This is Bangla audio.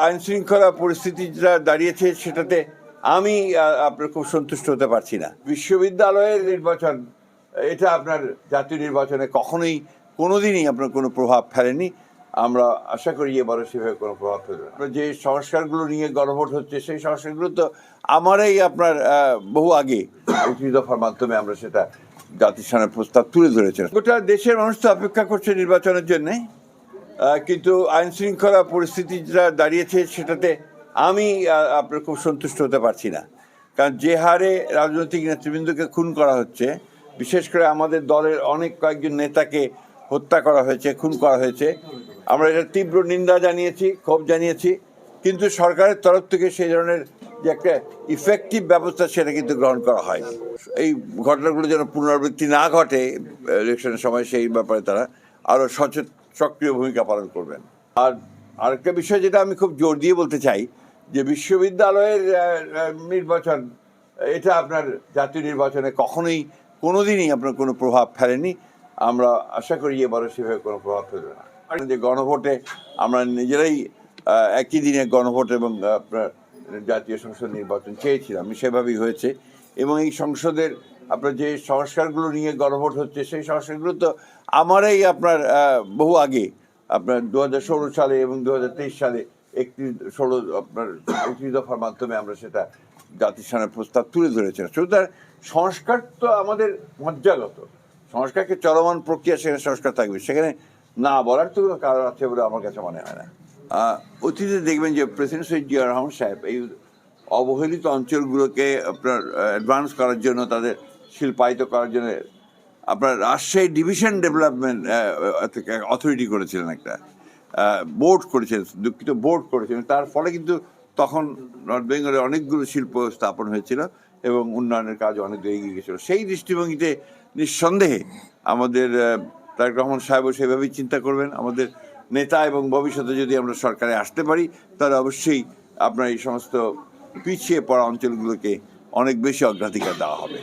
আইন শৃঙ্খলা পরিস্থিতি যা দাঁড়িয়েছে সেটাতে আমি আপনার খুব সন্তুষ্ট হতে পারছি না। বিশ্ববিদ্যালয়ের নির্বাচন এটা আপনার জাতীয় নির্বাচনে কখনোই কোনোদিনই আপনার কোনো প্রভাব ফেলেনি। আমরা আশা করি এবারও সেভাবে কোনো প্রভাব ফেলবে না। যে সংস্কারগুলো নিয়ে গণভোট হচ্ছে সেই সংস্কারগুলো তো আমারই আপনার বহু আগে ৩ দফার মাধ্যমে আমরা সেটা জাতির সামনে প্রস্তাব তুলে ধরেছেন। গোটা দেশের মানুষ তো অপেক্ষা করছে নির্বাচনের জন্যে, কিন্তু আইন শৃঙ্খলা পরিস্থিতি যা দাঁড়িয়েছে সেটাতে আমি আপনার খুব সন্তুষ্ট হতে পারছি না। কারণ যে হারে রাজনৈতিক নেতৃবৃন্দকে খুন করা হচ্ছে, বিশেষ করে আমাদের দলের অনেক কয়েকজন নেতাকে হত্যা করা হয়েছে, খুন করা হয়েছে, আমরা এটা তীব্র নিন্দা জানিয়েছি, ক্ষোভ জানিয়েছি, কিন্তু সরকারের তরফ থেকে সেই ধরনের যে একটা ইফেক্টিভ ব্যবস্থা সেটা কিন্তু গ্রহণ করা হয়নি। এই ঘটনাগুলো যেন পুনরাবৃত্তি না ঘটে ইলেকশনের সময়, সেই ব্যাপারে তারা আরও সক্রিয় ভূমিকা পালন করবেন। আর আরেকটা বিষয় যেটা আমি খুব জোর দিয়ে বলতে চাই, যে বিশ্ববিদ্যালয়ের নির্বাচন এটা আপনার জাতীয় নির্বাচনে কখনোই কোনোদিনই আপনার কোনো প্রভাব ফেলেনি। আমরা আশা করি এবারও সেভাবে কোনো প্রভাব ফেলবে না। যে গণভোটে আমরা নিজেরাই একই দিনে গণভোট এবং আপনার জাতীয় সংসদ নির্বাচন চেয়েছিলাম, সেভাবেই হয়েছে। এবং এই সংসদের আপনার যে সংস্কারগুলো নিয়ে গণভোট হচ্ছে সেই সংস্কারগুলো তো আমারই আপনার বহু আগে আপনার 2016 সালে এবং 2023 সালে 31 দফার মাধ্যমে আমরা সেটা জাতির সামনে প্রস্তাব তুলে ধরেছেন। সুতরাং সংস্কার তো আমাদের মজ্জাগত, সংস্কারকে চলমান প্রক্রিয়া, সেখানে সংস্কার থাকবে, সেখানে না বলার তো কারণ আছে বলে আমার কাছে মনে হয় না। অতীতে দেখবেন যে প্রেসিডেন্ট শহীদ জিয়া রহমান সাহেব এই অবহেলিত অঞ্চলগুলোকে আপনার অ্যাডভান্স করার জন্য, তাদের শিল্পায়িত করার জন্য আপনার রাজশাহী ডিভিশন ডেভেলপমেন্ট অথরিটি করেছিলেন, একটা বোর্ড করেছিলেন, দুঃখিত বোর্ড করেছিলেন। তার ফলে কিন্তু তখন নর্থ বেঙ্গলে অনেকগুলো শিল্প স্থাপন হয়েছিল এবং উন্নয়নের কাজ অনেক এগিয়ে গিয়েছিল। সেই দৃষ্টিভঙ্গিতে নিঃসন্দেহে আমাদের তারেক রহমান সাহেবও সেভাবেই চিন্তা করবেন। আমাদের নেতা এবং ভবিষ্যতে যদি আমরা সরকারে আসতে পারি, তাহলে অবশ্যই আপনার এই সমস্ত পিছিয়ে পড়া অঞ্চলগুলোকে অনেক বেশি অগ্রাধিকার দেওয়া হবে।